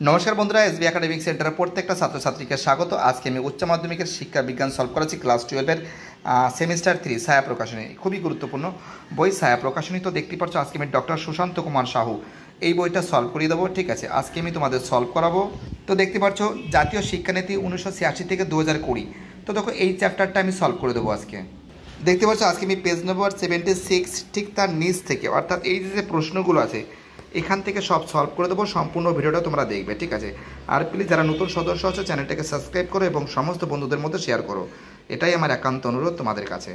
নমস্কার বন্ধুরা, SB academic সেন্টারের প্রত্যেকটা ছাত্রছাত্রীকে স্বাগত। আজকে আমি উচ্চ মাধ্যমিকের শিক্ষা বিজ্ঞান সলভ করেছি ক্লাস 12-এর সেমিস্টার 3 ছায়া প্রকাশনী। খুবই গুরুত্বপূর্ণ বই ছায়া প্রকাশনী। তো দেখতে পাচ্ছ আজকে আমি ডক্টর সুশান্ত কুমার সাহু এই বইটা সলভ করিয়ে দেবো। ঠিক আছে, আজকে আমি তোমাদের সলভ করাবো। তো দেখতে পাচ্ছ জাতীয় শিক্ষানীতি 1986 থেকে 2020। তো দেখো এই চ্যাপ্টারটা আমি সলভ করে দেবো আজকে। দেখতে পাচ্ছ আজকে আমি পেজ নম্বর 76 ঠিক তার নিচ থেকে, অর্থাৎ এই যে প্রশ্নগুলো আছে এখান থেকে সব সলভ করে দেবো। সম্পূর্ণ ভিডিওটা তোমরা দেখবে, ঠিক আছে। আর প্লিজ যারা নতুন সদস্য আছে চ্যানেলটাকে সাবস্ক্রাইব করো এবং সমস্ত বন্ধুদের মধ্যে শেয়ার করো, এটাই আমার একান্ত অনুরোধ তোমাদের কাছে।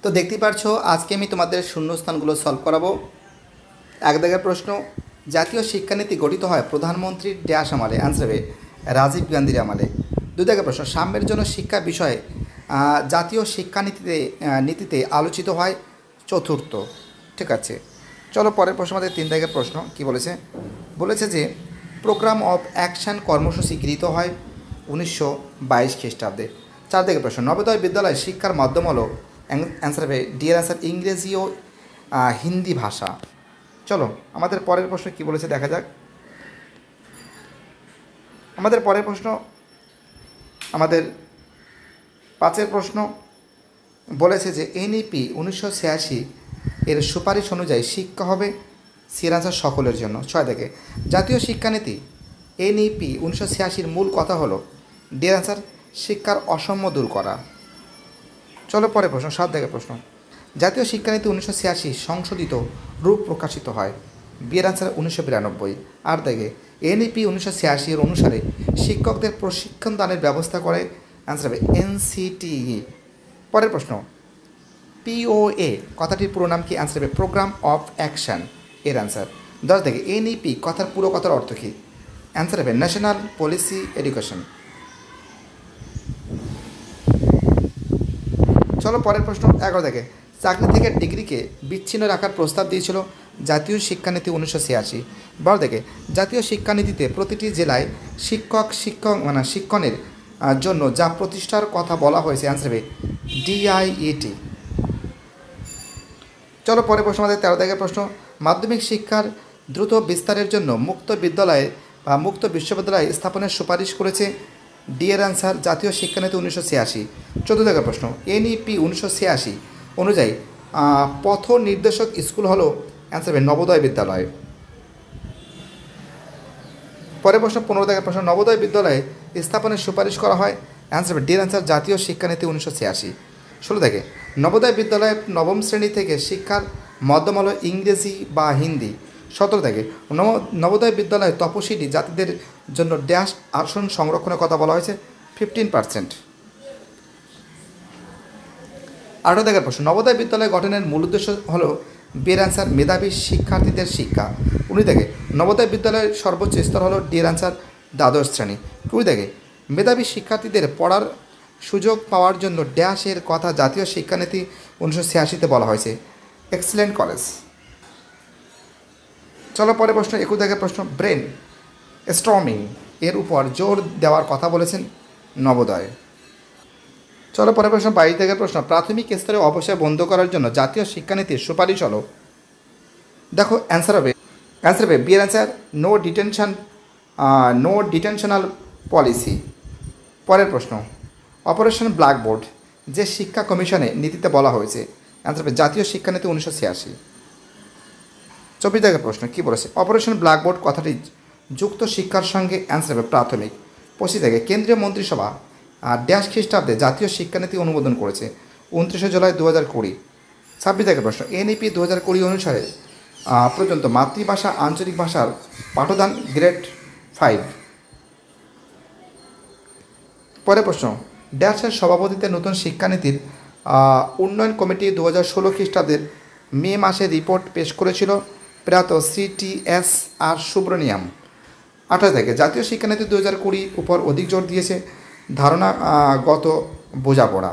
তো দেখতেই পারছো আজকে আমি তোমাদের শূন্যস্থানগুলো সলভ করাবো। এক দাগের প্রশ্ন, জাতীয় শিক্ষানীতি গঠিত হয় প্রধানমন্ত্রীর ড্যাশ আমলে, অ্যান্সার হবে রাজীব গান্ধীর আমলে। দুই দাগের প্রশ্ন, সাম্যের জন্য শিক্ষা বিষয়ে জাতীয় নীতিতে আলোচিত হয় চতুর্থ। ঠিক আছে, চলো পরের প্রশ্ন। আমাদের 3 দাগের প্রশ্ন কি বলেছে যে প্রোগ্রাম অফ অ্যাকশন কর্মসূচি গৃহীত হয় 1922 খ্রিস্টাব্দে। 4 দাগের প্রশ্ন, নবোদয় বিদ্যালয় শিক্ষার মাধ্যম হলো, অ্যান্সার হবে ডিয়ার অ্যান্সার ইংরেজি ও হিন্দি ভাষা। চলো আমাদের পরের প্রশ্ন কি বলেছে দেখা যাক। আমাদের পরের প্রশ্ন, আমাদের 5 প্রশ্ন বলেছে যে এনইপি 1986 এর সুপারিশ অনুযায়ী শিক্ষা হবে সির আনসার সকলের জন্য। 6 থেকে জাতীয় শিক্ষানীতি এনইপি 1986 মূল কথা হলো ডিয়ার আনসার শিক্ষার অসাম্য দূর করা। চলো পরে প্রশ্ন। 7 থেকে প্রশ্ন, জাতীয় শিক্ষানীতি 1986 সংশোধিত রূপ প্রকাশিত হয়, বিয়ের আনসার 1992। 8 থেকে এনইপি 1986 এর অনুসারে শিক্ষকদের প্রশিক্ষণ দানের ব্যবস্থা করে, অ্যান্সার হবে এনসিটিই। পরের প্রশ্ন, পিওএ কথাটির পুরো নাম কি, অ্যান্সার হবে প্রোগ্রাম অফ অ্যাকশন, এর অ্যান্সার। 10 থেকে এনইপি কথার পুরো কথার অর্থ কী, অ্যান্সার হবে ন্যাশনাল পলিসি এডুকেশন। চলো পরের প্রশ্ন। 11 থেকে চাকরি থেকে ডিগ্রিকে বিচ্ছিন্ন রাখার প্রস্তাব দিয়েছিল জাতীয় শিক্ষানীতি 1986। 12 থেকে জাতীয় শিক্ষানীতিতে প্রতিটি জেলায় শিক্ষণের জন্য যা প্রতিষ্ঠার কথা বলা হয়েছে, অ্যান্সার হবে ডিআইইটি। চলো পরে প্রশ্ন। আমাদের 13 থেকে প্রশ্ন, মাধ্যমিক শিক্ষার দ্রুত বিস্তারের জন্য মুক্ত বিদ্যালয় বা মুক্ত বিশ্ববিদ্যালয় স্থাপনের সুপারিশ করেছে, ডিএর অ্যান্সার জাতীয় শিক্ষানীতি 1986। 14 থেকে প্রশ্ন, এনইপি 1986 অনুযায়ী পথ নির্দেশক স্কুল হলো, অ্যান্সার হবে নবোদয় বিদ্যালয়। পরের প্রশ্ন 15 থেকে প্রশ্ন, নবোদয় বিদ্যালয়ে স্থাপনের সুপারিশ করা হয়, অ্যান্সার হবে ডির অ্যান্সার জাতীয় শিক্ষানীতি 1986। 16 থেকে নবোদয় বিদ্যালয়ে নবম শ্রেণী থেকে শিক্ষার মাধ্যম হলো ইংরেজি বা হিন্দি। 17 থেকে নবোদয় বিদ্যালয়ে তপশিলি জাতিদের জন্য ড্যাশ আসন সংরক্ষণের কথা বলা হয়েছে, 15%। 18 থেকে প্রশ্ন, নবোদয় বিদ্যালয় গঠনের মূল উদ্দেশ্য হলো, বিয়ের অ্যান্সার মেধাবী শিক্ষার্থীদের শিক্ষা। 19 থেকে নবোদয় বিদ্যালয়ের সর্বোচ্চ স্তর হলো, ডির অ্যান্সার দ্বাদশ শ্রেণী। 20 থেকে মেধাবী শিক্ষার্থীদের পড়ার সুযোগ পাওয়ার জন্য ড্যাশের কথা জাতীয় শিক্ষানীতি 1986-তে বলা হয়েছে, এক্সেলেন্ট কলেজ। চলো পরে প্রশ্ন। 21 থেকে প্রশ্ন, ব্রেন স্টর্মিং এর উপর জোর দেওয়ার কথা বলেছেন নবোদয়। চলো পরে প্রশ্ন। 22 থেকে প্রশ্ন, প্রাথমিক স্তরে অবশ্যই বন্ধ করার জন্য জাতীয় শিক্ষানীতির সুপারিশ হলো, দেখো অ্যান্সার হবে বিয়ের অ্যান্সার নো ডিটেনশনাল পলিসি। পরের প্রশ্ন, অপারেশন ব্ল্যাকবোর্ড যে শিক্ষা কমিশনে নীতিতে বলা হয়েছে, অ্যান্সার হবে জাতীয় শিক্ষানীতি 1986। 24 থেকে প্রশ্ন কি বলেছে, অপারেশন ব্ল্যাকবোর্ড কথাটি যুক্ত শিক্ষার সঙ্গে, অ্যান্সার হবে প্রাথমিক। 25 থেকে কেন্দ্রীয় মন্ত্রিসভা ড্যাশ খ্রিস্টাব্দে জাতীয় শিক্ষানীতি অনুমোদন করেছে, 29 জুলাই 2020। 26 থেকে প্রশ্ন, এনইপি 2020 অনুসারে পর্যন্ত মাতৃভাষা আঞ্চলিক ভাষার পাঠদান গ্রেড 5। পরে প্রশ্ন, ড্যাশের সভাপতিত্বে নতুন শিক্ষানীতির উন্নয়ন কমিটি 2016 খ্রিস্টাব্দের মে মাসে রিপোর্ট পেশ করেছিল, প্রাত সিটিএস আর সুব্রনিয়াম। 28 থেকে জাতীয় শিক্ষানীতি 2020 উপর অধিক জোর দিয়েছে ধারণাগত বোঝাপড়া।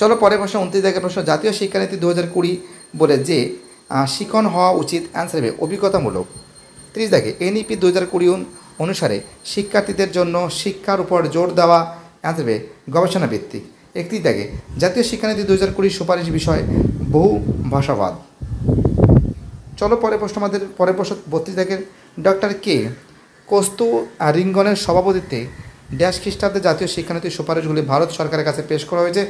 চলো পরে প্রশ্ন। 29 থেকে প্রশ্ন, জাতীয় শিক্ষানীতি 2020 বলে যে শিখন হওয়া উচিত, অ্যান্সার হবে অভিজ্ঞতামূলক। 30 থেকে এনইপি 2020 অনুসারে শিক্ষার্থীদের জন্য শিক্ষার উপর জোর দেওয়া, অ্যান্সার হবে গবেষণা ভিত্তিক। 31 থেকে জাতীয় শিক্ষানীতি 2020 সুপারিশ বিষয় বহু ভাষাবাদ। চলো পরের প্রশ্ন, আমাদের পরের প্রশ্ন 32 দাগের, ডক্টর কে কস্তু রিঙ্গনের সভাপতিত্বে ড্যাশ খ্রিস্টাব্দে জাতীয় শিক্ষানীতির সুপারিশগুলি ভারত সরকারের কাছে পেশ করা হয়েছে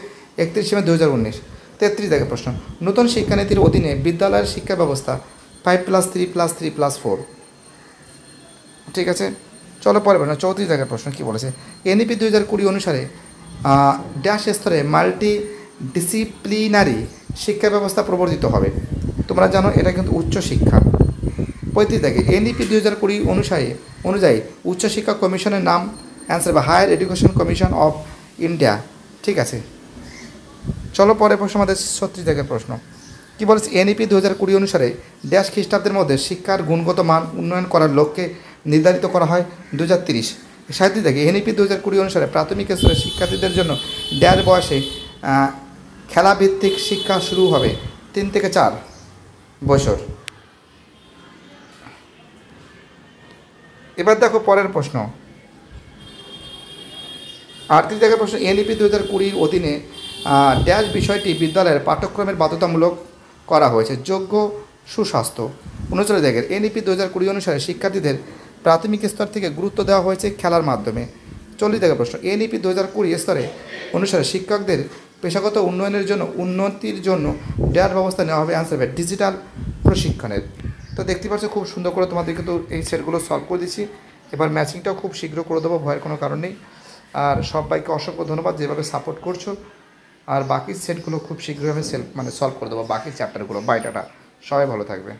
31 মে 2019। 33 দাগের প্রশ্ন, নতুন শিক্ষানীতির অধীনে বিদ্যালয়ের শিক্ষা ব্যবস্থা 5+3+3+4। ঠিক আছে, চলো পরে প্রশ্ন 34 দাগের প্রশ্ন কী বলেছে, এনইপি 2020 অনুসারে ড্যাশ স্তরে মাল্টি ডিসিপ্লিনারি শিক্ষা ব্যবস্থা প্রবর্তিত হবে। তোমরা জানো এটা কিন্তু উচ্চশিক্ষা। 35 দাগে, এনইপি 2020 অনুযায়ী উচ্চশিক্ষা কমিশনের নাম অ্যান্সার বা higher education commission of India. ঠিক আছে, চলো পরে প্রশ্ন, আমাদের 36 দাগের প্রশ্ন কী বলেছে, এনইপি 2020 অনুসারে ড্যাশ খ্রিস্টাব্দের মধ্যে শিক্ষার গুণগত মান উন্নয়ন করার লক্ষ্যে নির্ধারিত করা হয় 2030। 37 দাগে, এনইপি 2020 অনুসারে প্রাথমিক স্তরের শিক্ষার্থীদের জন্য ড্যাশ বয়সে খেলাভিত্তিক শিক্ষা শুরু হবে 3 থেকে 4 বছর। এবার দেখো পরের প্রশ্ন 38 দাগের প্রশ্ন, এনইপি 2020 অধীনে ড্যাশ বিষয়টি বিদ্যালয়ের পাঠ্যক্রমের বাধ্যতামূলক করা হয়েছে, যোগ্য সুস্বাস্থ্য। 39 দাগের, এনইপি 2020 অনুসারে শিক্ষার্থীদের প্রাথমিক স্তর থেকে গুরুত্ব দেওয়া হয়েছে খেলার মাধ্যমে। 40 দাগের প্রশ্ন, এনইপি 2020 স্তরে অনুসারে শিক্ষকদের পেশাগত উন্নতির জন্য ড্যাশ ব্যবস্থা নেওয়া হবে অ্যান্সার হবে ডিজিটাল প্রশিক্ষণের। তো দেখতে পাচ্ছ খুব সুন্দর করে তোমাদের কিন্তু এই সেটগুলো সলভ করে দিচ্ছি। এবার ম্যাচিংটাও খুব শীঘ্র করে দেবো, ভয়ের কোনো কারণ নেই। আর সবাইকে অসংখ্য ধন্যবাদ যেভাবে সাপোর্ট করছো। আর বাকি সেটগুলো খুব শীঘ্রই আমি সলভ করে দেবো, বাকি চ্যাপ্টারগুলো। বাই টাটা, সবাই ভালো থাকবে।